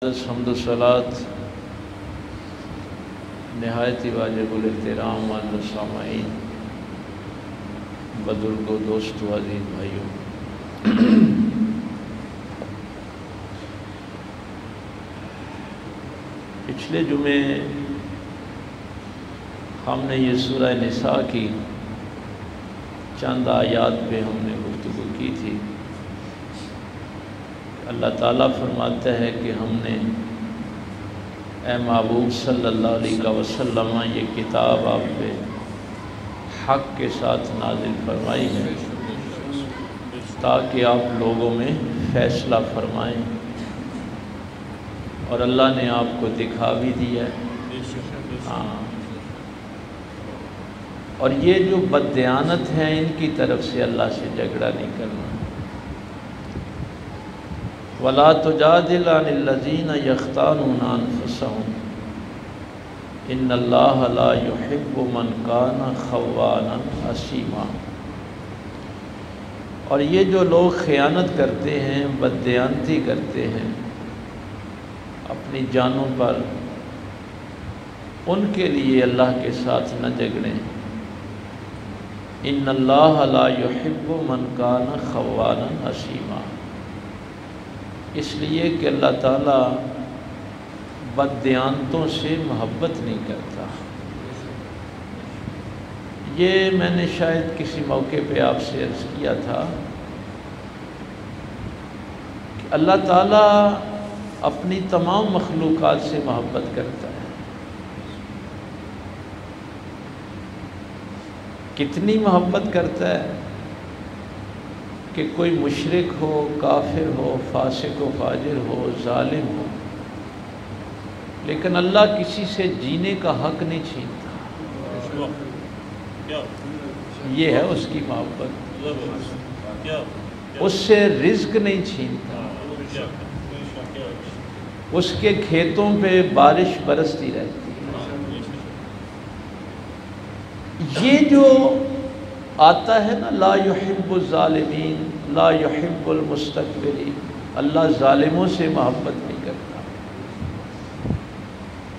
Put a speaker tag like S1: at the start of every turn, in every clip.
S1: حمد و صلات نہایت ہی واجب الاحترام والسامعین، بزرگوں، دوستوں، عزیز بھائیوں، پچھلے جمعے ہم نے یہ سورہ نساء کی چند آیات پہ ہم نے گفتگو کی تھی۔ اللہ تعالیٰ فرماتا ہے کہ ہم نے اے محبوب صلی اللہ علیہ وسلم یہ کتاب آپ پہ حق کے ساتھ نازل فرمائی ہے تاکہ آپ لوگوں میں فیصلہ فرمائیں، اور اللہ نے آپ کو دکھا بھی دیا ہے۔ اور یہ جو بددیانت ہیں ان کی طرف سے اللہ سے جھگڑا نہیں کرنا۔ وَلَا تُجَادِلْ عَنِ الَّذِينَ يَخْتَانُونَ أَنفُسَهُمْ إِنَّ اللَّهَ لَا يُحِبُّ مَنْ كَانَ خَوَّانًا أَثِيمًا۔ اور یہ جو لوگ خیانت کرتے ہیں، بددیانتی کرتے ہیں اپنی جانوں پر، ان کے لیے اللہ کے ساتھ نہ جھگڑیں۔ إِنَّ اللَّهَ لَا يُحِبُّ مَنْ كَانَ خَوَّانًا أَثِيمًا، اس لیے کہ اللہ تعالیٰ بددیانتوں سے محبت نہیں کرتا۔ یہ میں نے شاید کسی موقع پہ آپ سے عرض کیا تھا کہ اللہ تعالیٰ اپنی تمام مخلوقات سے محبت کرتا ہے۔ کتنی محبت کرتا ہے کہ کوئی مشرک ہو، کافر ہو، فاسق و فاجر ہو، ظالم ہو، لیکن اللہ کسی سے جینے کا حق نہیں چھینتا۔ یہ ہے اس کی محبت، اس سے رزق نہیں چھینتا، اس کے کھیتوں پہ بارش برستی رہتی ہے۔ یہ جو آتا ہے نا، لا يحب الظالمین لا يحب المستكبرین، اللہ ظالموں سے محبت نہیں کرتا،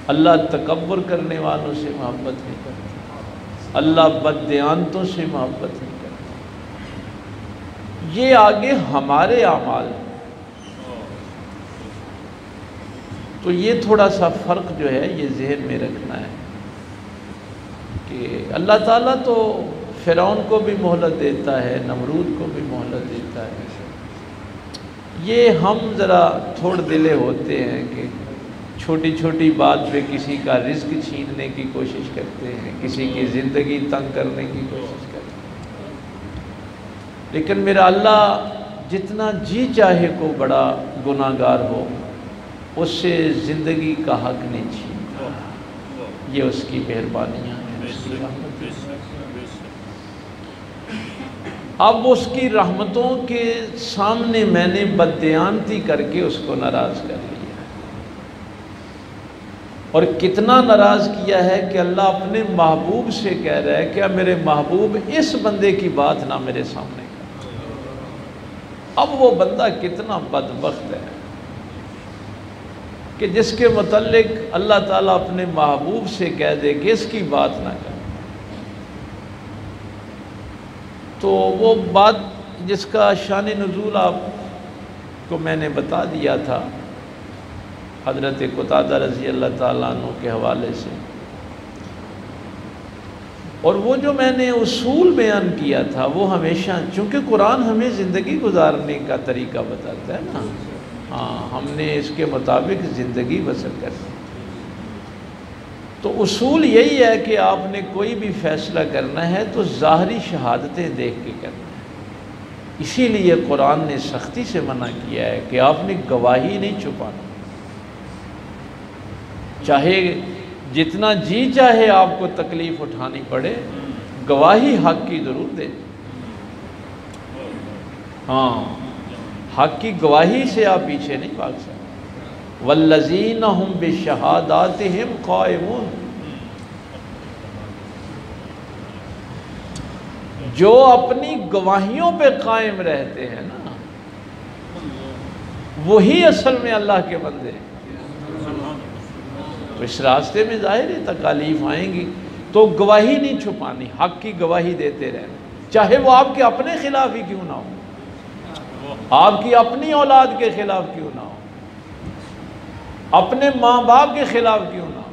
S1: اللہ تکبر کرنے والوں سے محبت نہیں کرتا، اللہ بددیانتوں سے محبت نہیں کرتا۔ یہ آگے ہمارے اعمال، تو یہ تھوڑا سا فرق جو ہے یہ ذہن میں رکھنا ہے کہ اللہ تعالیٰ تو فرعون کو بھی مہلت دیتا ہے، نمرود کو بھی مہلت دیتا ہے۔ یہ ہم ذرا تھوڑ دلے ہوتے ہیں کہ چھوٹی چھوٹی بات پہ کسی کا رزق چھیننے کی کوشش کرتے ہیں، کسی کی زندگی تنگ کرنے کی کوشش کرتے ہیں، لیکن میرا اللہ جتنا جی چاہے کو بڑا گناہ گار ہو، اس سے زندگی کا حق نہیں چھینتا۔ یہ اس کی مہربانیاں ہیں، اس کی رحمت۔ اب اس کی رحمتوں کے سامنے میں نے بددیانتی کر کے اس کو ناراض کر لیا، اور کتنا ناراض کیا ہے کہ اللہ اپنے محبوب سے کہہ رہا ہے کہ میرے محبوب اس بندے کی بات نہ میرے سامنے کر۔ اب وہ بندہ کتنا بدبخت ہے کہ جس کے متعلق اللہ تعالیٰ اپنے محبوب سے کہہ دے کہ اس کی بات نہ کر۔ تو وہ بات جس کا شان نزول آپ کو میں نے بتا دیا تھا حضرت قتادہ رضی اللہ تعالیٰ عنہ کے حوالے سے، اور وہ جو میں نے اصول بیان کیا تھا وہ ہمیشہ، چونکہ قرآن ہمیں زندگی گزارنے کا طریقہ بتاتا ہے نا، ہم نے اس کے مطابق زندگی بسر کرنی۔ تو اصول یہی ہے کہ آپ نے کوئی بھی فیصلہ کرنا ہے تو ظاہری شہادتیں دیکھ کے کرنا ہے۔ اسی لیے قرآن نے سختی سے منع کیا ہے کہ آپ نے گواہی نہیں چھپانا، چاہے جتنا جی چاہے آپ کو تکلیف اٹھانی پڑے، گواہی حق کی ضرور دیں۔ حق کی گواہی سے آپ پیچھے نہیں بھاگ سکتے۔ والذین هم بشہاداتہم قائمون، جو اپنی گواہیوں پہ قائم رہتے ہیں نا، وہی اصل میں اللہ کے بندے ہیں۔ تو اس راستے میں ظاہر ہے تکالیف آئیں گی، تو گواہی نہیں چھپانی، حق کی گواہی دیتے رہنا، چاہے وہ آپ کے اپنے خلاف ہی کیوں نہ ہو، آپ کی اپنی اولاد کے خلاف کیوں نہ ہو، اپنے ماں باپ کے خلاف کیوں نہ ہو۔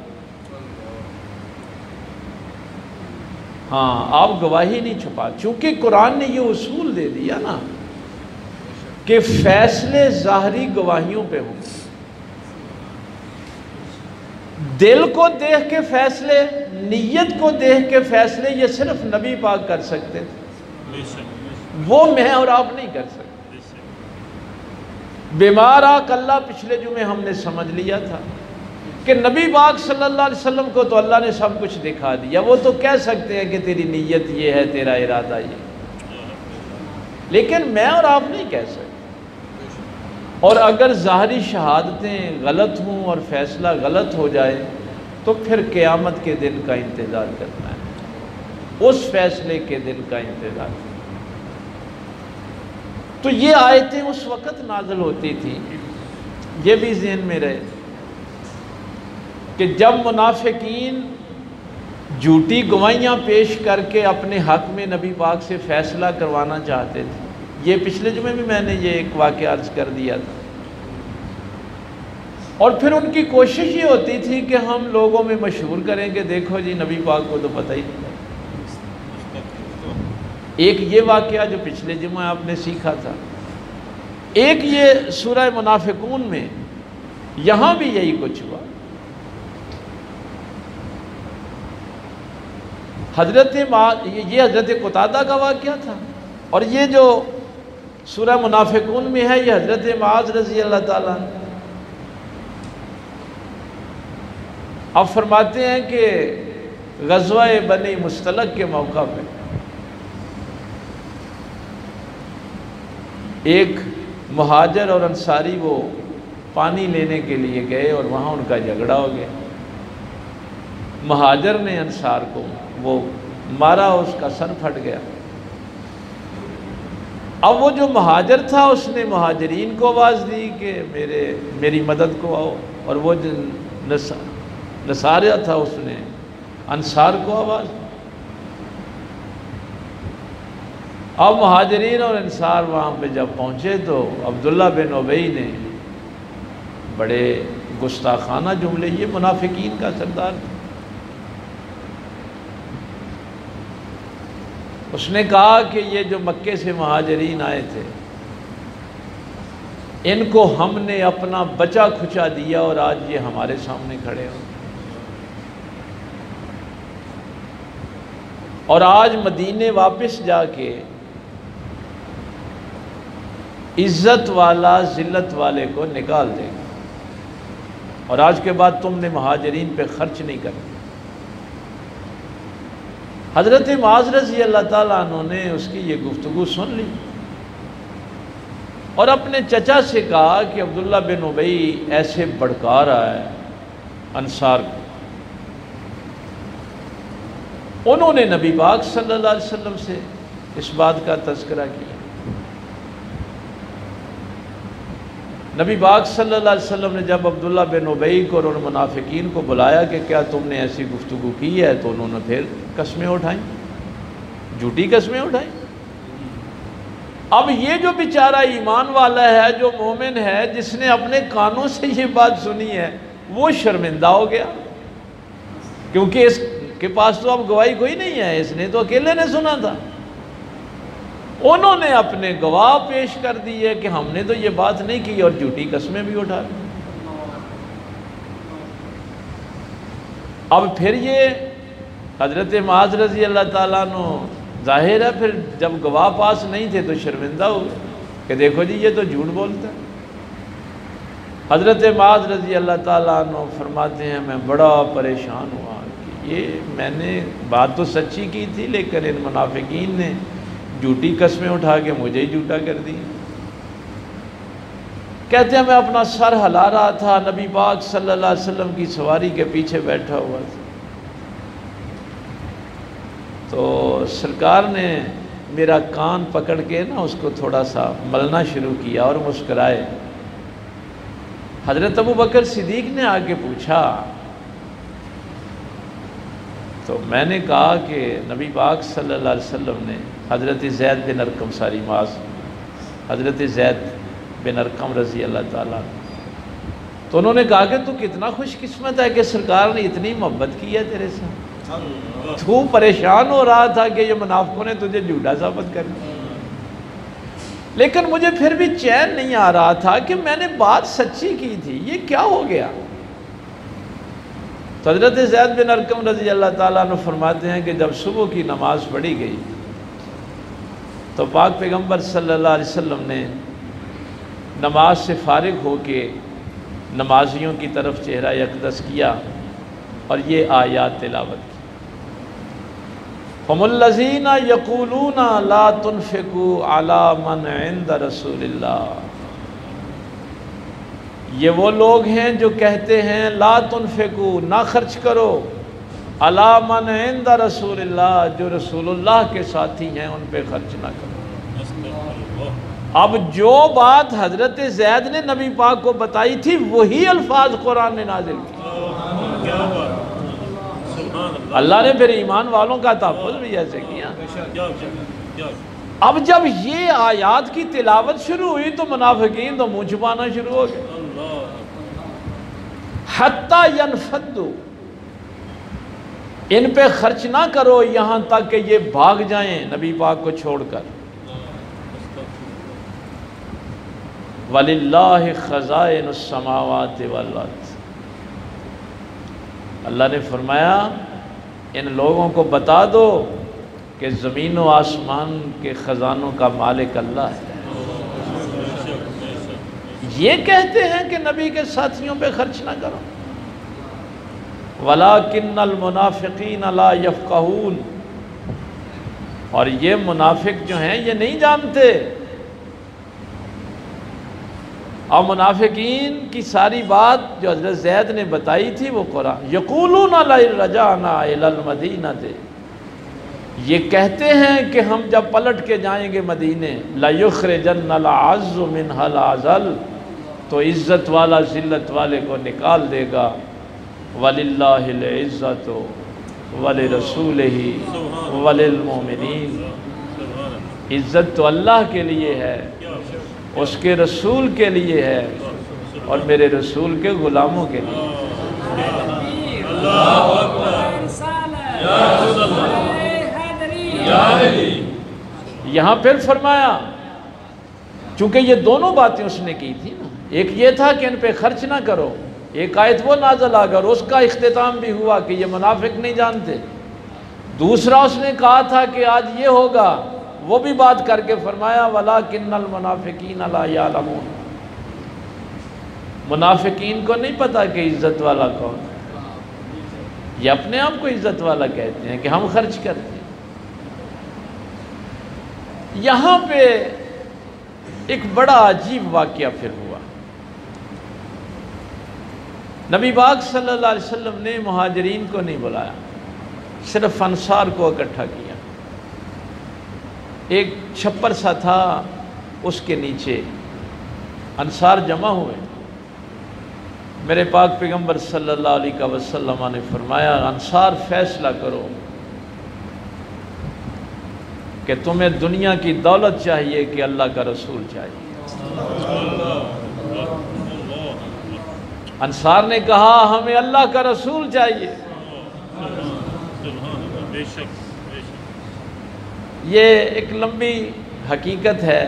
S1: ہاں آپ گواہی نہیں چھپا، چونکہ قرآن نے یہ اصول دے دیا نا کہ فیصلے ظاہری گواہیوں پہ ہوں، دل کو دیکھ کے فیصلے، نیت کو دیکھ کے فیصلے یہ صرف نبی پاک کر سکتے تھے، وہ میں اور آپ نہیں کر سکتے۔ بیمار اللہ پچھلے جمعے ہم نے سمجھ لیا تھا کہ نبی پاک صلی اللہ علیہ وسلم کو تو اللہ نے سب کچھ دکھا دیا، وہ تو کہہ سکتے ہیں کہ تیری نیت یہ ہے، تیرا ارادہ یہ، لیکن میں اور آپ نہیں کہہ سکتے۔ اور اگر ظاہری شہادتیں غلط ہوں اور فیصلہ غلط ہو جائے تو پھر قیامت کے دن کا انتظار کرنا ہے، اس فیصلے کے دن کا انتظار۔ تو یہ آیتیں اس وقت نازل ہوتی تھیں، یہ بھی ذہن میں رہے کہ جب منافقین جھوٹی گواہیاں پیش کر کے اپنے حق میں نبی پاک سے فیصلہ کروانا چاہتے تھے، یہ پچھلے جمعے بھی میں نے یہ ایک واقعہ عرض کر دیا تھا، اور پھر ان کی کوشش یہ ہوتی تھی کہ ہم لوگوں میں مشہور کریں کہ دیکھو جی نبی پاک کو تو پتہ ہی نہیں۔ ایک یہ واقعہ جو پچھلے جمعہ آپ نے سیکھا تھا، ایک یہ سورہ منافقون میں یہاں بھی یہی کچھ ہوا۔ یہ حضرت قتادہ کا واقعہ تھا، اور یہ جو سورہ منافقون میں ہے یہ حضرت معاذ رضی اللہ تعالیٰ عنہ۔ اب فرماتے ہیں کہ غزوہ بنی مستلق کے موقع پہ ایک مہاجر اور انصاری وہ پانی لینے کے لیے گئے اور وہاں ان کا جھگڑا ہو گیا۔ مہاجر نے انصار کو وہ مارا، اس کا سر پھٹ گیا۔ اب وہ جو مہاجر تھا اس نے مہاجرین کو آواز دی کہ میری مدد کو آؤ، اور وہ جو نصاریہ تھا اس نے انصار کو آواز دی۔ اب مہاجرین اور انصار وہاں پہ جب پہنچے تو عبداللہ بن ابی نے بڑے گستاخانہ جملے، یہ منافقین کا سردار تھا، اس نے کہا کہ یہ جو مکے سے مہاجرین آئے تھے ان کو ہم نے اپنا بچا کھچا دیا اور آج یہ ہمارے سامنے کھڑے ہو، اور آج مدینے واپس جا کے عزت والا ذلت والے کو نکال دے گا، اور آج کے بعد تم نے مہاجرین پہ خرچ نہیں کرنا۔ حضرت معاذ رضی اللہ تعالیٰ عنہ نے اس کی یہ گفتگو سن لی اور اپنے چچا سے کہا کہ عبداللہ بن ابی ایسے بھڑکا رہا ہے انصار کو۔ انہوں نے نبی پاک صلی اللہ علیہ وسلم سے اس بات کا تذکرہ کیا۔ نبی پاک صلی اللہ علیہ وسلم نے جب عبداللہ بن ابی کو اور ان منافقین کو بلایا کہ کیا تم نے ایسی گفتگو کی ہے، تو انہوں نے پھر قسمیں اٹھائیں، جھوٹی قسمیں اٹھائیں۔ اب یہ جو بیچارہ ایمان والا ہے، جو مومن ہے، جس نے اپنے کانوں سے یہ بات سنی ہے، وہ شرمندہ ہو گیا، کیونکہ اس کے پاس تو اب گواہی کوئی نہیں ہے، اس نے تو اکیلے نے سنا تھا۔ انہوں نے اپنے گواہ پیش کر دیے کہ ہم نے تو یہ بات نہیں کی، اور جھوٹی قسمیں بھی اٹھا لی۔ اب پھر یہ حضرت معاذ رضی اللہ تعالیٰ عنہ ظاہر ہے پھر جب گواہ پاس نہیں تھے تو شرمندہ ہو گئے کہ دیکھو جی یہ تو جھوٹ بولتا ہے۔ حضرت معاذ رضی اللہ تعالیٰ عنہ فرماتے ہیں میں بڑا پریشان ہوا کہ یہ میں نے بات تو سچی کی تھی، لیکن ان منافقین نے جھوٹی قسمیں اٹھا کے مجھے ہی جھوٹا کر دی۔ کہتے ہیں میں اپنا سر ہلا رہا تھا، نبی پاک صلی اللہ علیہ وسلم کی سواری کے پیچھے بیٹھا ہوا تھا، تو سرکار نے میرا کان پکڑ کے نا اس کو تھوڑا سا ملنا شروع کیا اور مسکرائے۔ حضرت ابو بکر صدیق نے آ کے پوچھا تو میں نے کہا کہ نبی پاک صلی اللہ علیہ وسلم نے حضرت زید بن ارقم ساری معاذ حضرت زید بن ارقم رضی اللہ تعالیٰ، تو انہوں نے کہا کہ تو کتنا خوش قسمت ہے کہ سرکار نے اتنی محبت کی ہے تیرے ساتھ، تو پریشان ہو رہا تھا کہ یہ منافقوں نے تجھے جھوٹا ثابت کر دیا، لیکن مجھے پھر بھی چین نہیں آ رہا تھا کہ میں نے بات سچی کی تھی، یہ کیا ہو گیا؟ تو حضرت زید بن ارقم رضی اللہ تعالیٰ عنہ فرماتے ہیں کہ جب صبح کی نماز پڑھی گئی تو پاک پیغمبر صلی اللہ علیہ وسلم نے نماز سے فارغ ہو کے نمازیوں کی طرف چہرہ اقدس کیا اور یہ آیات تلاوت کی، هُمُ الَّذِينَ يَقُولُونَ لَا تُنْفِقُوا عَلَى مَنْ عِنْدَ رَسُولِ اللَّهِ، یہ وہ لوگ ہیں جو کہتے ہیں لا تنفقوا، نہ خرچ کرو، علی من عند رسول اللہ، جو رسول اللہ کے ساتھی ہیں ان پہ خرچ نہ کرو۔ اب جو بات حضرت زید نے نبی پاک کو بتائی تھی وہی الفاظ قرآن نے نازل کی، اللہ نے پھر ایمان والوں کا تحفظ بھی ایسے کیا۔ اب جب یہ آیات کی تلاوت شروع ہوئی تو منافقین تو منہ چھپانا شروع ہو گئے، حتی ینفدوا، ان پہ خرچ نہ کرو یہاں تک کہ یہ بھاگ جائیں نبی پاک کو چھوڑ کر۔ وَلِلَّهِ خَزَائِنُ السَّمَاوَاتِ وَالْأَرْضِ، اللہ نے فرمایا ان لوگوں کو بتا دو کہ زمین و آسمان کے خزانوں کا مالک اللہ ہے۔ یہ کہتے ہیں کہ نبی کے ساتھیوں پہ خرچ نہ کرو۔ وَلَٰكِنَّ الْمُنَافِقِينَ لَا يَفْقَهُونَ، اور یہ منافق جو ہیں یہ نہیں جانتے۔ اور منافقین کی ساری بات جو حضرت زید نے بتائی تھی وہ قرآن، یقولون لئن رجعنا الی المدینہ، یہ کہتے ہیں کہ ہم جب پلٹ کے جائیں گے مدینے، لَيُخْرِجَنَّ الْأَعَزُّ مِنْهَا الْأَذَلَّ، تو عزت والا ذلت والے کو نکال دے گا۔ وَلِلَّهِ الْعِزَّةُ وَلِرَسُولِهِ وَلِلْمُؤْمِنِينَ، عزت تو اللہ کے لیے ہے، اس کے رسول کے لیے ہے، اور میرے رسول کے غلاموں کے لیے۔ یہاں پھر فرمایا، چونکہ یہ دونوں باتیں اس نے کی تھی نا، ایک یہ تھا کہ ان پہ خرچ نہ کرو، ایک آیت وہ نازل آ کر اس کا اختتام بھی ہوا کہ یہ منافق نہیں جانتے، دوسرا اس نے کہا تھا کہ آج یہ ہوگا، وہ بھی بات کر کے فرمایا وَلَٰكِنَّ الْمُنَافِقِينَ لَا يَعْلَمُونَ، منافقین کو نہیں پتا کہ عزت والا کون ہے، یہ اپنے آپ کو عزت والا کہتے ہیں کہ ہم خرچ کرتے ہیں۔ یہاں پہ ایک بڑا عجیب واقعہ پھر ہوا، نبی پاک صلی اللہ علیہ وسلم نے مہاجرین کو نہیں بلایا، صرف انصار کو اکٹھا کیا، ایک چھپر سا تھا اس کے نیچے انصار جمع ہوئے، میرے پاک پیغمبر صلی اللہ علیہ وسلم نے فرمایا انصار فیصلہ کرو کہ تمہیں دنیا کی دولت چاہیے کہ اللہ کا رسول چاہیے۔ انصار نے کہا ہمیں اللہ کا رسول چاہیے۔ یہ ایک لمبی حقیقت ہے،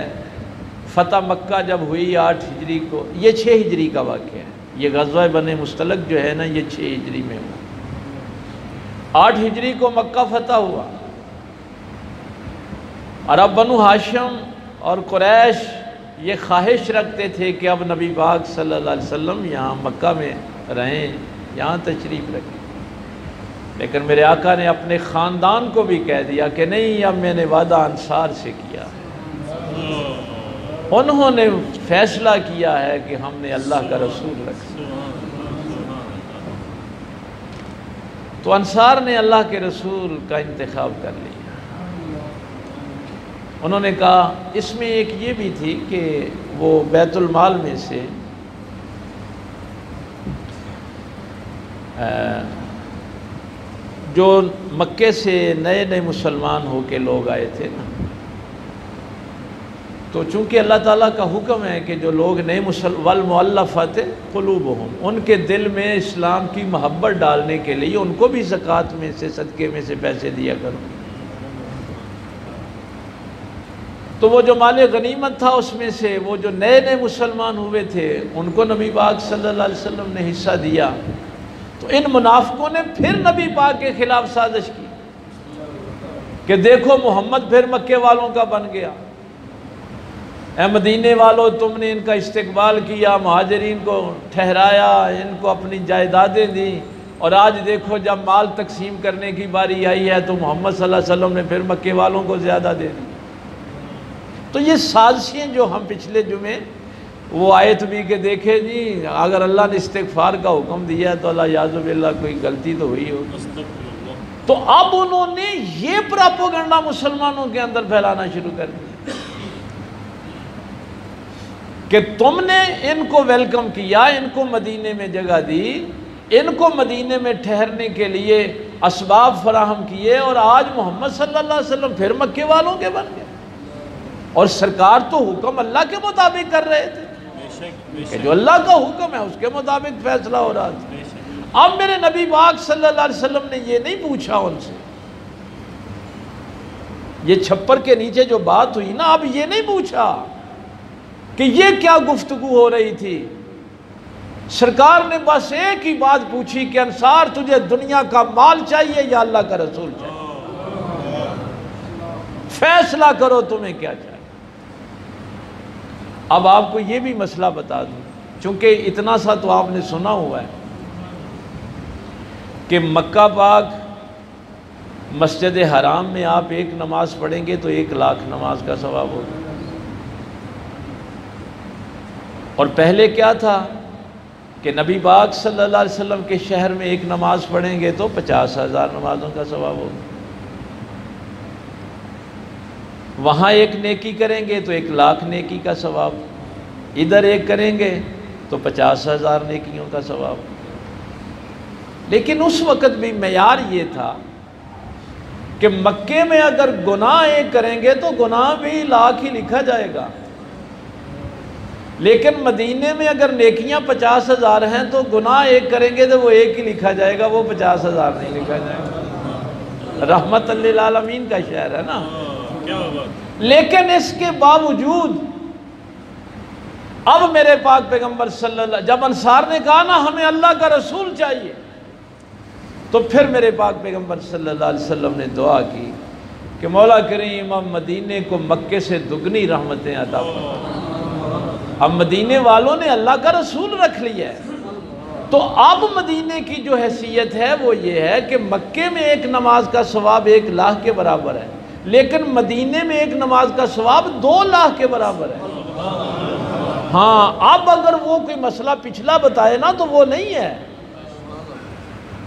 S1: فتح مکہ جب ہوئی 8 ہجری کو، یہ 6 ہجری کا واقعہ ہے، یہ غزوہ بنی مستلق جو ہے نا یہ 6 ہجری میں ہوا، 8 ہجری کو مکہ فتح ہوا، اور اب بنو ہاشم اور قریش یہ خواہش رکھتے تھے کہ اب نبی پاک صلی اللہ علیہ وسلم یہاں مکہ میں رہیں، یہاں تشریف رکھیں، لیکن میرے آقا نے اپنے خاندان کو بھی کہہ دیا کہ نہیں، اب میں نے وعدہ انصار سے کیا ہے، انہوں نے فیصلہ کیا ہے کہ ہم نے اللہ کا رسول رکھا، تو انصار نے اللہ کے رسول کا انتخاب کر لیا۔ انہوں نے کہا، اس میں ایک یہ بھی تھی کہ وہ بیت المال میں سے جو مکے سے نئے نئے مسلمان ہو کے لوگ آئے تھے نا، تو چونکہ اللہ تعالیٰ کا حکم ہے کہ جو لوگ نئے والمؤلفۃ قلوبہم، ان کے دل میں اسلام کی محبت ڈالنے کے لیے ان کو بھی زکوٰۃ میں سے، صدقے میں سے پیسے دیا کرو۔ تو وہ جو مال غنیمت تھا اس میں سے وہ جو نئے نئے مسلمان ہوئے تھے ان کو نبی پاک صلی اللہ علیہ وسلم نے حصہ دیا۔ تو ان منافقوں نے پھر نبی پاک کے خلاف سازش کی کہ دیکھو محمد پھر مکے والوں کا بن گیا، اے مدینے والوں تم نے ان کا استقبال کیا، مہاجرین کو ٹھہرایا، ان کو اپنی جائیدادیں دیں، اور آج دیکھو جب مال تقسیم کرنے کی باری آئی ہے تو محمد صلی اللہ علیہ وسلم نے پھر مکے والوں کو زیادہ دے دی۔ تو یہ سازشیں جو ہم پچھلے جمعے وہ آیت بھی کہ دیکھے جی اگر اللہ نے استغفار کا حکم دیا ہے تو اللہ یعوذ باللہ کوئی غلطی تو ہوئی ہوگی۔ تو اب انہوں نے یہ پراپوگنڈا مسلمانوں کے اندر پھیلانا شروع کر دیا کہ تم نے ان کو ویلکم کیا، ان کو مدینے میں جگہ دی، ان کو مدینے میں ٹھہرنے کے لیے اسباب فراہم کیے، اور آج محمد صلی اللہ علیہ وسلم پھر مکے والوں کے بن گئے، اور سرکار تو حکم اللہ کے مطابق کر رہے تھے کہ جو اللہ کا حکم ہے اس کے مطابق فیصلہ ہو رہا تھا۔ اب میرے نبی پاک صلی اللہ علیہ وسلم نے یہ نہیں پوچھا ان سے، یہ چھپر کے نیچے جو بات ہوئی نا، اب یہ نہیں پوچھا کہ یہ کیا گفتگو ہو رہی تھی، سرکار نے بس ایک ہی بات پوچھی کہ انصار تجھے دنیا کا مال چاہیے یا اللہ کا رسول چاہیے، فیصلہ کرو تمہیں کیا چاہیے۔ اب آپ کو یہ بھی مسئلہ بتا دوں، چونکہ اتنا سا تو آپ نے سنا ہوا ہے کہ مکہ پاک مسجد حرام میں آپ ایک نماز پڑھیں گے تو 1,00,000 نماز کا ثواب ہوگا، اور پہلے کیا تھا کہ نبی پاک صلی اللہ علیہ وسلم کے شہر میں ایک نماز پڑھیں گے تو 50,000 نمازوں کا ثواب ہوگا، وہاں ایک نیکی کریں گے تو 1,00,000 نیکی کا ثواب، ادھر ایک کریں گے تو 50,000 نیکیوں کا ثواب۔ لیکن اس وقت بھی معیار یہ تھا کہ مکے میں اگر گناہ ایک کریں گے تو گناہ بھی 1,00,000 ہی لکھا جائے گا، لیکن مدینے میں اگر نیکیاں 50,000 ہیں تو گناہ ایک کریں گے تو وہ ایک ہی لکھا جائے گا، وہ 50,000 نہیں لکھا جائے گا۔ رحمت للعالمین کا شہر ہے نا۔ لیکن اس کے باوجود اب میرے پاک پیغمبر صلی اللہ، جب انصار نے کہا نا ہمیں اللہ کا رسول چاہیے، تو پھر میرے پاک پیغمبر صلی اللہ علیہ وسلم نے دعا کی کہ مولا کریم اب مدینے کو مکے سے دگنی رحمتیں عطا فرما۔ اب مدینے والوں نے اللہ کا رسول رکھ لیا ہے، تو اب مدینے کی جو حیثیت ہے وہ یہ ہے کہ مکے میں ایک نماز کا ثواب 1,00,000 کے برابر ہے، لیکن مدینے میں ایک نماز کا ثواب 2,00,000 کے برابر ہے۔ ہاں اب اگر وہ کوئی مسئلہ پچھلا بتائے نا تو وہ نہیں ہے،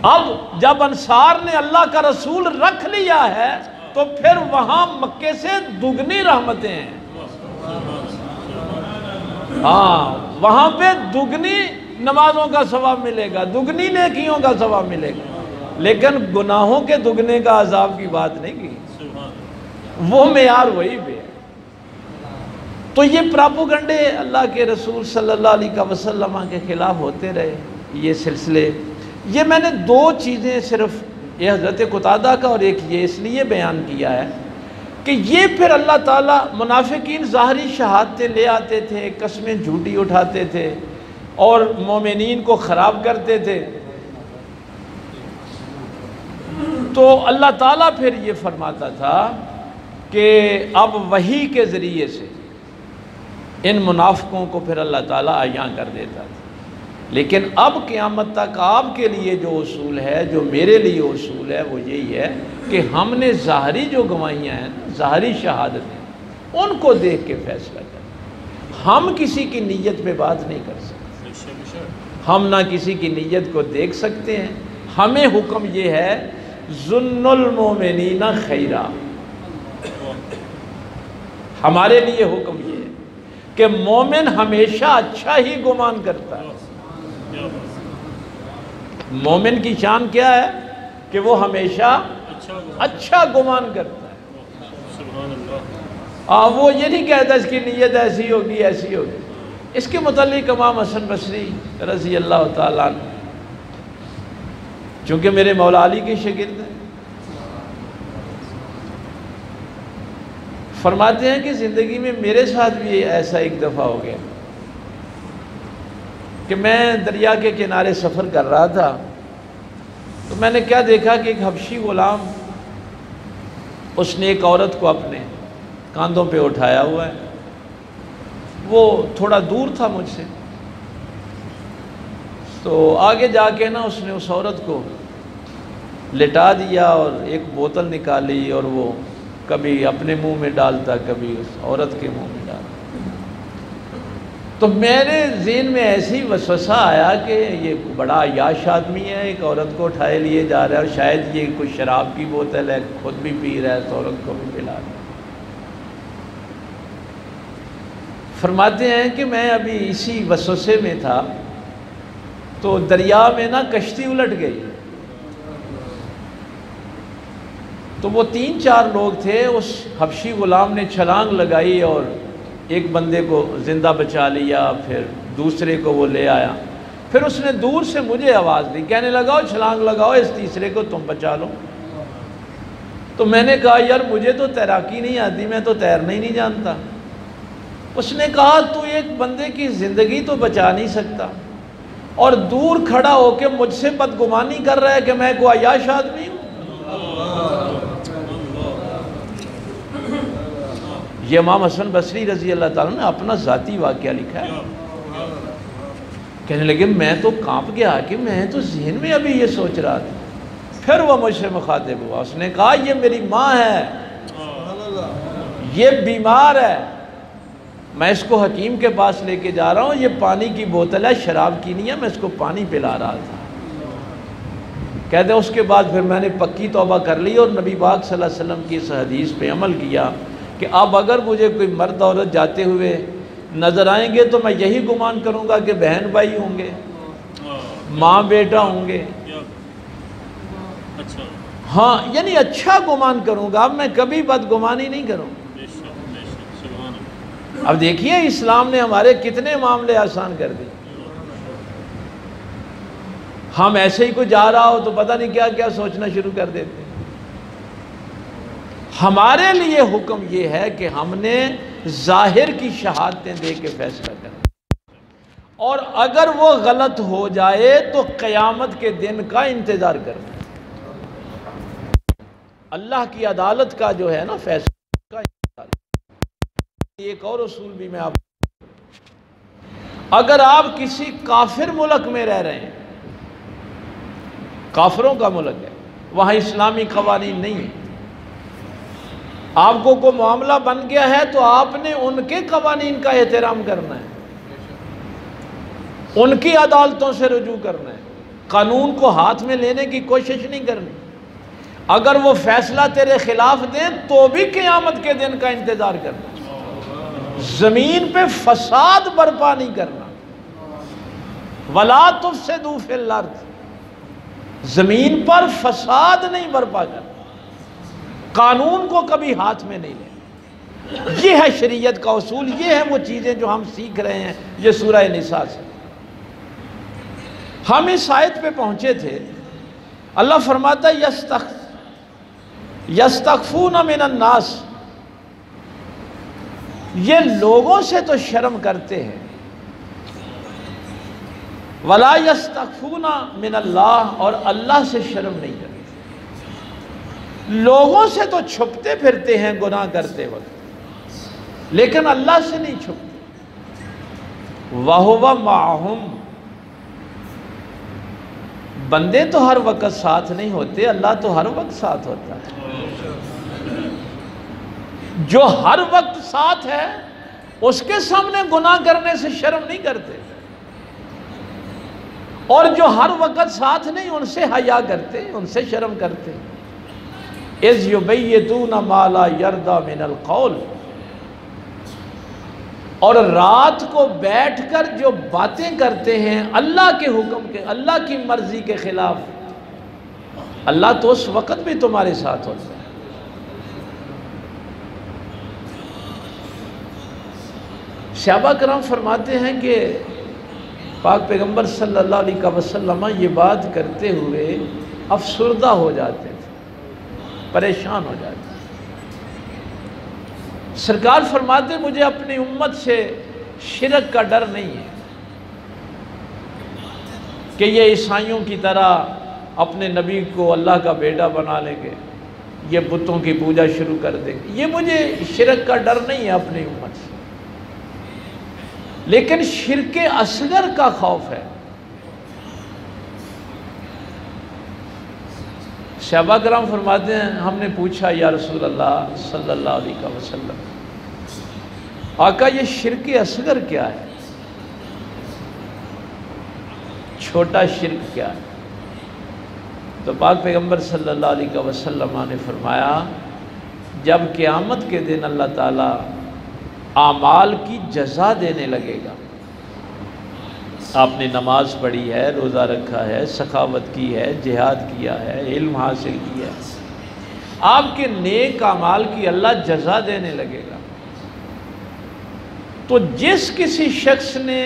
S1: اب جب انصار نے اللہ کا رسول رکھ لیا ہے تو پھر وہاں مکے سے دگنی رحمتیں ہیں، ہاں وہاں پہ دگنی نمازوں کا ثواب ملے گا، دگنی نیکیوں کا ثواب ملے گا، لیکن گناہوں کے دگنے کا عذاب کی بات نہیں کی، وہ معیار وہی پہ ہے۔ تو یہ پراپوگنڈے اللہ کے رسول صلی اللہ علیہ وسلم کے خلاف ہوتے رہے، یہ سلسلے۔ یہ میں نے 2 چیزیں صرف یہ حضرت قتادہ کا اور ایک یہ اس لیے بیان کیا ہے کہ یہ پھر اللہ تعالیٰ، منافقین ظاہری شہادتیں لے آتے تھے، قسمیں جھوٹی اٹھاتے تھے اور مومنین کو خراب کرتے تھے، تو اللہ تعالیٰ پھر یہ فرماتا تھا کہ اب وحی کے ذریعے سے ان منافقوں کو پھر اللہ تعالیٰ عیاں کر دیتا تھا۔ لیکن اب قیامت تک آپ کے لیے جو اصول ہے، جو میرے لیے اصول ہے، وہ یہی ہے کہ ہم نے ظاہری جو گواہیاں ہیں، ظاہری شہادتیں، ان کو دیکھ کے فیصلہ کریں۔ ہم کسی کی نیت پہ بات نہیں کر سکتے، ہم نہ کسی کی نیت کو دیکھ سکتے ہیں۔ ہمیں حکم یہ ہے ظن المومنین خیرا، ہمارے لیے حکم یہ ہے کہ مومن ہمیشہ اچھا ہی گمان کرتا ہے۔ مومن کی شان کیا ہے کہ وہ ہمیشہ اچھا گمان کرتا ہے۔ وہ یہ نہیں کہتا اس کی نیت ایسی ہوگی ایسی ہوگی۔ اس کے متعلق امام حسن بصری رضی اللہ تعالیٰ عنہ چونکہ میرے مولا علی کے شاگرد ہیں، فرماتے ہیں کہ زندگی میں میرے ساتھ بھی ایسا ایک دفعہ ہو گیا کہ میں دریا کے کنارے سفر کر رہا تھا، تو میں نے کیا دیکھا کہ ایک حبشی غلام، اس نے ایک عورت کو اپنے کاندھوں پہ اٹھایا ہوا ہے، وہ تھوڑا دور تھا مجھ سے، تو آگے جا کے نا اس نے اس عورت کو لٹا دیا اور ایک بوتل نکالی اور وہ کبھی اپنے منہ میں ڈالتا کبھی اس عورت کے منہ میں ڈالتا۔ تو میرے ذہن میں ایسی وسوسہ آیا کہ یہ بڑا عیاش آدمی ہے، ایک عورت کو اٹھائے لیے جا رہا ہے اور شاید یہ کوئی شراب کی بوتل ہے، خود بھی پی رہا ہے، اس عورت کو بھی پلا رہا ہے۔ فرماتے ہیں کہ میں ابھی اسی وسوسے میں تھا تو دریا میں نا کشتی الٹ گئی، تو وہ 3-4 لوگ تھے، اس حبشی غلام نے چھلانگ لگائی اور ایک بندے کو زندہ بچا لیا، پھر دوسرے کو وہ لے آیا، پھر اس نے دور سے مجھے آواز دی، کہنے لگاؤ چھلانگ لگاؤ اس تیسرے کو تم بچا لو۔ تو میں نے کہا یار مجھے تو تیراکی نہیں آتی، میں تو تیرنا ہی نہیں جانتا۔ اس نے کہا تو ایک بندے کی زندگی تو بچا نہیں سکتا اور دور کھڑا ہو کے مجھ سے بدگمانی کر رہا ہے کہ میں کوئی عیاش آدمی ہوں۔ یہ امام حسن بصری رضی اللہ تعالیٰ نے اپنا ذاتی واقعہ لکھا ہے۔ کہنے لگے میں تو کانپ گیا کہ میں تو ذہن میں ابھی یہ سوچ رہا تھا۔ پھر وہ مجھ سے مخاطب ہوا، اس نے کہا یہ میری ماں ہے، یہ بیمار ہے، میں اس کو حکیم کے پاس لے کے جا رہا ہوں، یہ پانی کی بوتل ہے، شراب کی نہیں ہے، میں اس کو پانی پلا رہا تھا۔ کہتے ہیں اس کے بعد پھر میں نے پکی توبہ کر لی اور نبی پاک صلی اللہ علیہ وسلم کی اس حدیث پہ عمل کیا کہ اب اگر مجھے کوئی مرد عورت جاتے ہوئے نظر آئیں گے تو میں یہی گمان کروں گا کہ بہن بھائی ہوں گے، ماں بیٹا ہوں گے، ہاں یعنی اچھا گمان کروں گا، اب میں کبھی بدگمانی نہیں کروں۔ اب دیکھیے اسلام نے ہمارے کتنے معاملے آسان کر دیے۔ ہم ایسے ہی کوئی جا رہا ہو تو پتہ نہیں کیا کیا سوچنا شروع کر دیتے ہیں۔ ہمارے لیے حکم یہ ہے کہ ہم نے ظاہر کی شہادتیں دے کے فیصلہ کرنا، اور اگر وہ غلط ہو جائے تو قیامت کے دن کا انتظار کرنا۔ اللہ کی عدالت کا جو ہے نا فیصلہ کا انتظار۔ ایک اور اصول بھی میں آپ، اگر آپ کسی کافر ملک میں رہ رہے ہیں، کافروں کا ملک ہے، وہاں اسلامی قوانین نہیں ہے، آپ کو کوئی معاملہ بن گیا ہے تو آپ نے ان کے قوانین کا احترام کرنا ہے، ان کی عدالتوں سے رجوع کرنا ہے، قانون کو ہاتھ میں لینے کی کوشش نہیں کرنی۔ اگر وہ فیصلہ تیرے خلاف دیں تو بھی قیامت کے دن کا انتظار کرنا۔ زمین پہ فساد برپا نہیں کرنا، وَلَا تُفْسِدُوا فِي الْأَرْضِ، زمین پر فساد نہیں برپا کرنا، قانون کو کبھی ہاتھ میں نہیں لینا۔ یہ ہے شریعت کا اصول، یہ ہیں وہ چیزیں جو ہم سیکھ رہے ہیں یہ سورہ نساء سے۔ ہم اس آیت پہ پہنچے تھے، اللہ فرماتا ہے یستخفون من الناس، یہ لوگوں سے تو شرم کرتے ہیں، ولا یستخفون من اللہ، اور اللہ سے شرم نہیں کرتے۔ لوگوں سے تو چھپتے پھرتے ہیں گناہ کرتے وقت، لیکن اللہ سے نہیں چھپتے۔ وَهُوَ مَعَهُمْ، بندے تو ہر وقت ساتھ نہیں ہوتے، اللہ تو ہر وقت ساتھ ہوتا ہے۔ جو ہر وقت ساتھ ہے اس کے سامنے گناہ کرنے سے شرم نہیں کرتے، اور جو ہر وقت ساتھ نہیں ان سے حیا کرتے، ان سے شرم کرتے۔ اِذْ يُبَيِّتُونَ مَا لَا يَرْضَى مِنَ الْقَوْلِ، اور رات کو بیٹھ کر جو باتیں کرتے ہیں اللہ کے حکم کے، اللہ کی مرضی کے خلاف، اللہ تو اس وقت بھی تمہارے ساتھ ہوتا ہے۔ صحابہ کرام فرماتے ہیں کہ پاک پیغمبر صلی اللہ علیہ وسلم یہ بات کرتے ہوئے افسردہ ہو جاتے تھے، پریشان ہو جاتے تھے۔ سرکار فرماتے مجھے اپنی امت سے شرک کا ڈر نہیں ہے کہ یہ عیسائیوں کی طرح اپنے نبی کو اللہ کا بیٹا بنا لیں گے، یہ بتوں کی پوجا شروع کر دیں گے، یہ مجھے شرک کا ڈر نہیں ہے اپنی امت سے، لیکن شرک اصغر کا خوف ہے۔ صحابہ کرام فرماتے ہیں ہم نے پوچھا یا رسول اللہ صلی اللہ علیہ وسلم، آقا یہ شرک اصغر کیا ہے؟ چھوٹا شرک کیا ہے؟ تو پاک پیغمبر صلی اللہ علیہ وسلم نے فرمایا جب قیامت کے دن اللہ تعالیٰ اعمال کی جزا دینے لگے گا، آپ نے نماز پڑھی ہے، روزہ رکھا ہے، سخاوت کی ہے، جہاد کیا ہے، علم حاصل کیا ہے، آپ کے نیک اعمال کی اللہ جزا دینے لگے گا، تو جس کسی شخص نے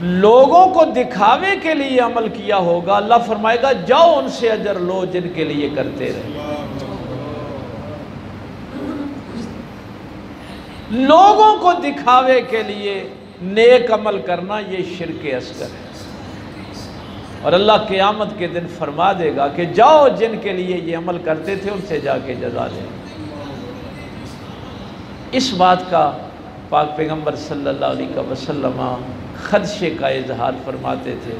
S1: لوگوں کو دکھاوے کے لیے عمل کیا ہوگا، اللہ فرمائے گا جاؤ ان سے اجر لو جن کے لیے کرتے رہے۔ لوگوں کو دکھاوے کے لیے نیک عمل کرنا یہ شرک اصغر ہے، اور اللہ قیامت کے دن فرما دے گا کہ جاؤ جن کے لیے یہ عمل کرتے تھے ان سے جا کے جزا دے۔ اس بات کا پاک پیغمبر صلی اللہ علیہ وسلم خدشے کا اظہار فرماتے تھے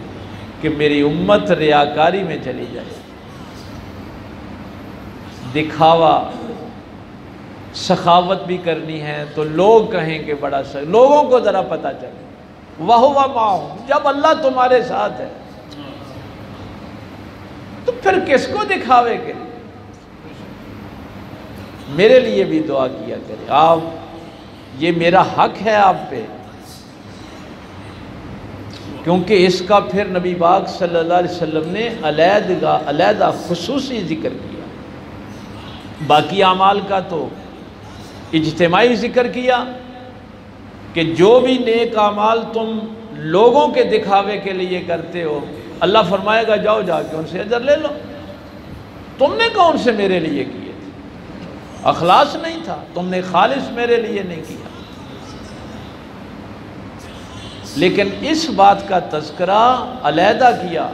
S1: کہ میری امت ریاکاری میں چلی جائے، دکھاوا سخاوت بھی کرنی ہے تو لوگ کہیں کہ بڑا لوگوں کو ذرا پتہ چلے وَهُوَ مَعَهُمْ، جب اللہ تمہارے ساتھ ہے تو پھر کس کو دکھاوے کے لیے؟ میرے لیے بھی دعا کیا کرے آپ، یہ میرا حق ہے آپ پہ، کیونکہ اس کا پھر نبی پاک صلی اللہ علیہ وسلم نے علیحدہ خصوصی ذکر کیا، باقی اعمال کا تو اجتماعی ذکر کیا کہ جو بھی نیک اعمال تم لوگوں کے دکھاوے کے لیے کرتے ہو اللہ فرمائے گا جاؤ جا کے ان سے اجر لے لو، تم نے کون سے میرے لیے کیے تھے؟ اخلاص نہیں تھا، تم نے خالص میرے لیے نہیں کیا۔ لیکن اس بات کا تذکرہ علیحدہ کیا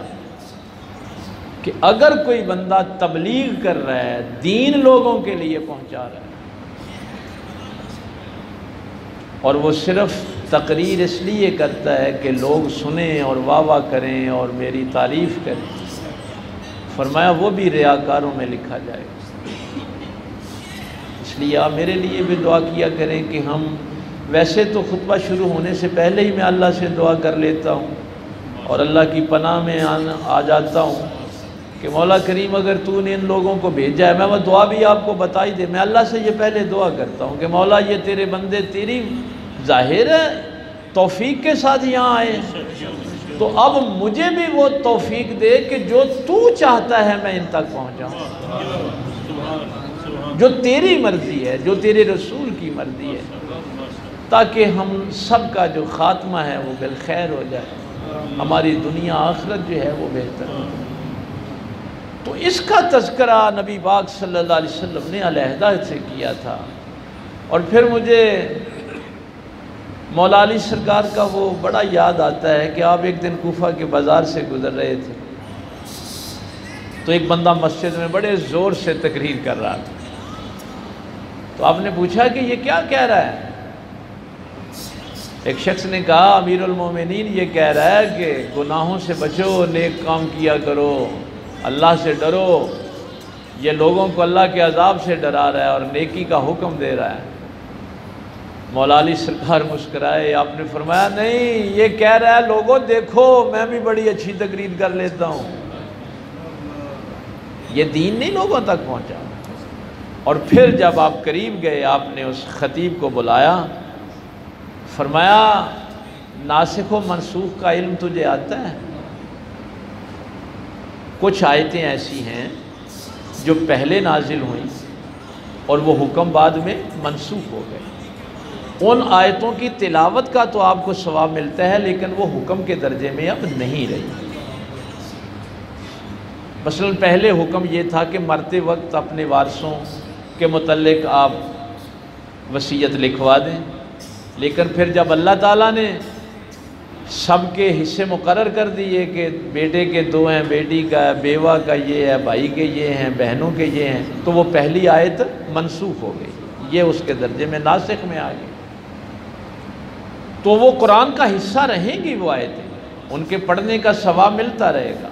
S1: کہ اگر کوئی بندہ تبلیغ کر رہا ہے، دین لوگوں کے لیے پہنچا رہا ہے، اور وہ صرف تقریر اس لیے کرتا ہے کہ لوگ سنیں اور واہ واہ کریں اور میری تعریف کریں، فرمایا وہ بھی ریاکاروں میں لکھا جائے گا۔ اس لیے آپ میرے لیے بھی دعا کیا کریں کہ ہم، ویسے تو خطبہ شروع ہونے سے پہلے ہی میں اللہ سے دعا کر لیتا ہوں اور اللہ کی پناہ میں آ جاتا ہوں کہ مولا کریم اگر تو نے ان لوگوں کو بھیجا ہے، میں وہ دعا بھی آپ کو بتائی دے، میں اللہ سے یہ پہلے دعا کرتا ہوں کہ مولا یہ تیرے بندے تیری ظاہر ہے توفیق کے ساتھ یہاں آئے، تو اب مجھے بھی وہ توفیق دے کہ جو تو چاہتا ہے میں ان تک پہنچاؤں، جو تیری مرضی ہے، جو تیرے رسول کی مرضی ہے، تاکہ ہم سب کا جو خاتمہ ہے وہ بالخیر ہو جائے، ہماری دنیا آخرت جو ہے وہ بہتر ہو۔ تو اس کا تذکرہ نبی پاک صلی اللہ علیہ وسلم نے علیحدہ سے کیا تھا۔ اور پھر مجھے مولا علی سرکار کا وہ بڑا یاد آتا ہے کہ آپ ایک دن کوفہ کے بازار سے گزر رہے تھے تو ایک بندہ مسجد میں بڑے زور سے تقریر کر رہا تھا، تو آپ نے پوچھا کہ یہ کیا کہہ رہا ہے؟ ایک شخص نے کہا امیر المومنین یہ کہہ رہا ہے کہ گناہوں سے بچو، نیک کام کیا کرو، اللہ سے ڈرو، یہ لوگوں کو اللہ کے عذاب سے ڈرا رہا ہے اور نیکی کا حکم دے رہا ہے۔ مولا علی سرکار مسکرائے، آپ نے فرمایا نہیں، یہ کہہ رہا ہے لوگوں دیکھو میں بھی بڑی اچھی تقریر کر لیتا ہوں، یہ دین نہیں لوگوں تک پہنچا۔ اور پھر جب آپ قریب گئے آپ نے اس خطیب کو بلایا، فرمایا ناسخ و منسوخ کا علم تجھے آتا ہے؟ کچھ آیتیں ایسی ہیں جو پہلے نازل ہوئیں اور وہ حکم بعد میں منسوخ ہو گئے، ان آیتوں کی تلاوت کا تو آپ کو ثواب ملتا ہے، لیکن وہ حکم کے درجے میں اب نہیں رہی۔ مثلا پہلے حکم یہ تھا کہ مرتے وقت اپنے وارثوں کے متعلق آپ وصیت لکھوا دیں، لیکن پھر جب اللہ تعالیٰ نے سب کے حصے مقرر کر دیے کہ بیٹے کے 2 ہیں، بیٹی کا ہے، بیوہ کا یہ ہے، بھائی کے یہ ہیں، بہنوں کے یہ ہیں، تو وہ پہلی آیت منسوخ ہو گئی، یہ اس کے درجے میں ناسخ میں آ گئی۔ تو وہ قرآن کا حصہ رہیں گی وہ آیتیں، ان کے پڑھنے کا ثواب ملتا رہے گا،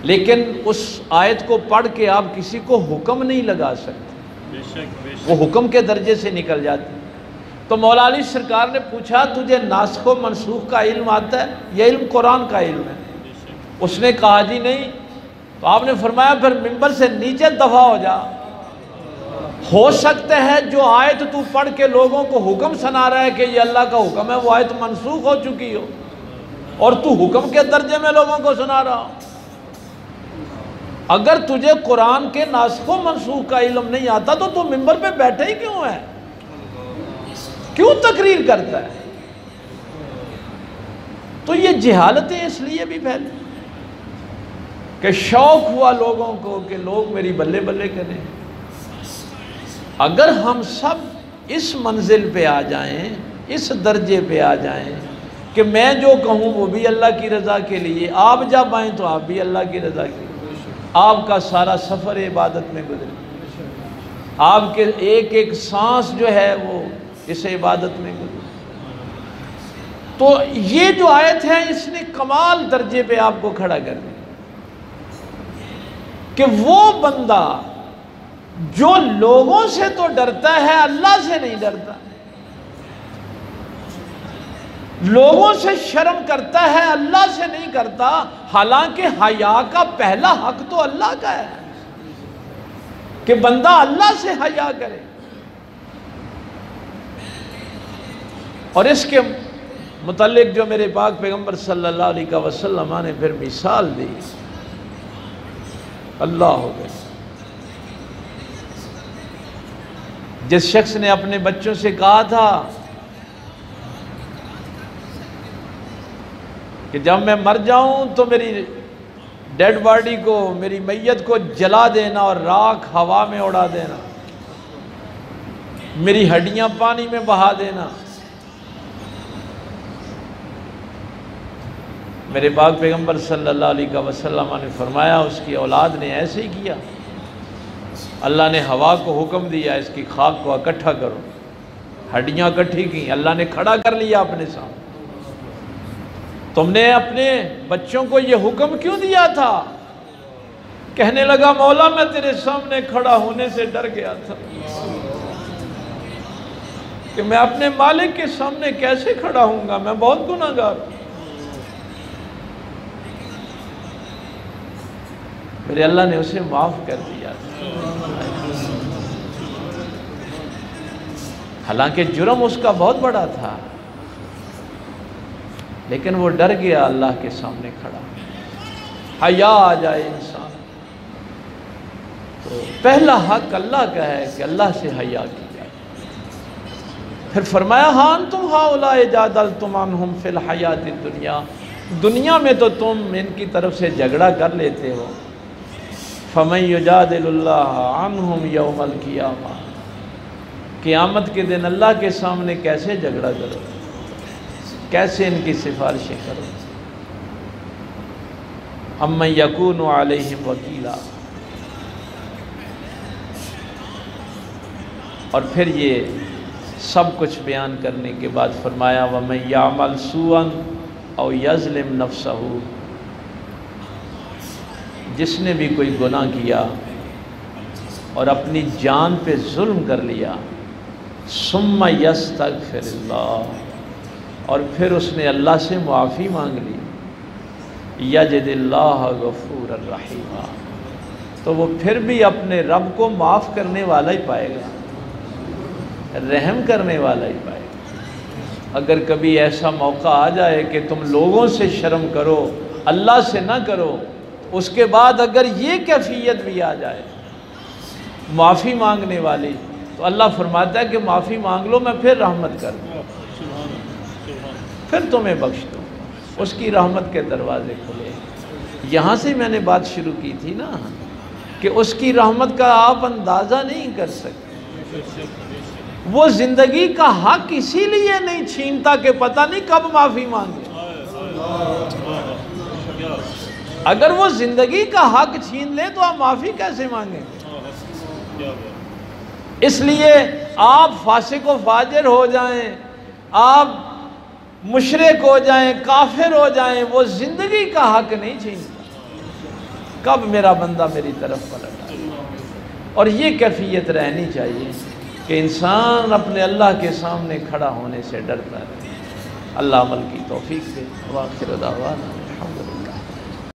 S1: لیکن اس آیت کو پڑھ کے آپ کسی کو حکم نہیں لگا سکتے، وہ حکم کے درجے سے نکل جاتی۔ تو مولا علی سرکار نے پوچھا تجھے ناسخ و منسوخ کا علم آتا ہے؟ یہ علم قرآن کا علم ہے۔ اس نے کہا جی نہیں۔ تو آپ نے فرمایا پھر ممبر سے نیچے دفع ہو جا، ہو سکتا ہے جو آیت تو پڑھ کے لوگوں کو حکم سنا رہا ہے کہ یہ اللہ کا حکم ہے، وہ آیت منسوخ ہو چکی ہو اور تو حکم کے درجے میں لوگوں کو سنا رہا ہو۔ اگر تجھے قرآن کے ناسخ و منسوخ کا علم نہیں آتا تو ممبر پہ بیٹھے ہی کیوں ہے، کیوں تقریر کرتا ہے؟ تو یہ جہالتیں اس لیے بھی پھیلی کہ شوق ہوا لوگوں کو کہ لوگ میری بلے بلے کریں۔ اگر ہم سب اس منزل پہ آ جائیں، اس درجے پہ آ جائیں کہ میں جو کہوں وہ بھی اللہ کی رضا کے لیے، آپ جب آئیں تو آپ بھی اللہ کی رضا کے لیے، آپ کا سارا سفر عبادت میں گزرے، آپ کے ایک ایک سانس جو ہے وہ اس عبادت میں گزرے۔ تو یہ جو آیت ہے اس نے کمال درجے پہ آپ کو کھڑا کر دیا کہ وہ بندہ جو لوگوں سے تو ڈرتا ہے، اللہ سے نہیں ڈرتا، لوگوں سے شرم کرتا ہے، اللہ سے نہیں کرتا، حالانکہ حیا کا پہلا حق تو اللہ کا ہے کہ بندہ اللہ سے حیا کرے۔ اور اس کے متعلق جو میرے پاک پیغمبر صلی اللہ علیہ وسلم نے پھر مثال دی، اللہ ہو گئے، جس شخص نے اپنے بچوں سے کہا تھا کہ جب میں مر جاؤں تو میری ڈیڈ باڈی کو، میری میت کو جلا دینا اور راکھ ہوا میں اڑا دینا، میری ہڈیاں پانی میں بہا دینا۔ میرے پاک پیغمبر صلی اللہ علیہ وسلم نے فرمایا اس کی اولاد نے ایسے ہی کیا، اللہ نے ہوا کو حکم دیا اس کی خاک کو اکٹھا کرو، ہڈیاں اکٹھی کی، اللہ نے کھڑا کر لیا اپنے سامنے۔ تم نے اپنے بچوں کو یہ حکم کیوں دیا تھا؟ کہنے لگا مولا میں تیرے سامنے کھڑا ہونے سے ڈر گیا تھا کہ میں اپنے مالک کے سامنے کیسے کھڑا ہوں گا، میں بہت گناہگار ہوں۔ میرے اللہ نے اسے معاف کر دیا تھا، حالانکہ جرم اس کا بہت بڑا تھا، لیکن وہ ڈر گیا اللہ کے سامنے کھڑا۔ حیا آ جائے انسان تو پہلا حق اللہ کا ہے کہ اللہ سے حیا کی جائے۔ پھر فرمایا ہاں انتم ہؤلاء جادلتم عنہم فی الحیات الدنیا، دنیا میں تو تم ان کی طرف سے جھگڑا کر لیتے ہو، فمن یجادل اللہ عنہم یوم القیامہ، قیامت کے دن اللہ کے سامنے کیسے جھگڑا کرو، کیسے ان کی سفارشیں کرو۔ امن یکون علیہم وکیلا، اور پھر یہ سب کچھ بیان کرنے کے بعد فرمایا وَمَن يَعْمَلْ سُوءًا أَوْ يَظْلِمْ نَفْسَهُ، جس نے بھی کوئی گناہ کیا اور اپنی جان پہ ظلم کر لیا، ثُمَّ يَسْتَغْفِرِ اللَّهُ، اور پھر اس نے اللہ سے معافی مانگ لی، یجد اللہ غفور الرحیم، تو وہ پھر بھی اپنے رب کو معاف کرنے والا ہی پائے گا، رحم کرنے والا ہی پائے گا۔ اگر کبھی ایسا موقع آ جائے کہ تم لوگوں سے شرم کرو، اللہ سے نہ کرو، اس کے بعد اگر یہ کیفیت بھی آ جائے معافی مانگنے والی، تو اللہ فرماتا ہے کہ معافی مانگ لو، میں پھر رحمت کر دوں، پھر تمہیں بخش دوں، اس کی رحمت کے دروازے کھلے۔ یہاں سے میں نے بات شروع کی تھی نا کہ اس کی رحمت کا آپ اندازہ نہیں کر سکتے۔ وہ زندگی کا حق اسی لیے نہیں چھینتا کہ پتہ نہیں کب معافی مانگے۔ اگر وہ زندگی کا حق چھین لے تو آپ معافی کیسے مانگیں؟ اس لیے آپ فاسق و فاجر ہو جائیں، آپ مشرک ہو جائیں، کافر ہو جائیں، وہ زندگی کا حق نہیں چھینتا کب میرا بندہ میری طرف پلٹ آئے۔ اور یہ کیفیت رہنی چاہیے کہ انسان اپنے اللہ کے سامنے کھڑا ہونے سے ڈرتا رہے۔ اللہ عمل کی توفیق دے۔ وآخر دعوانا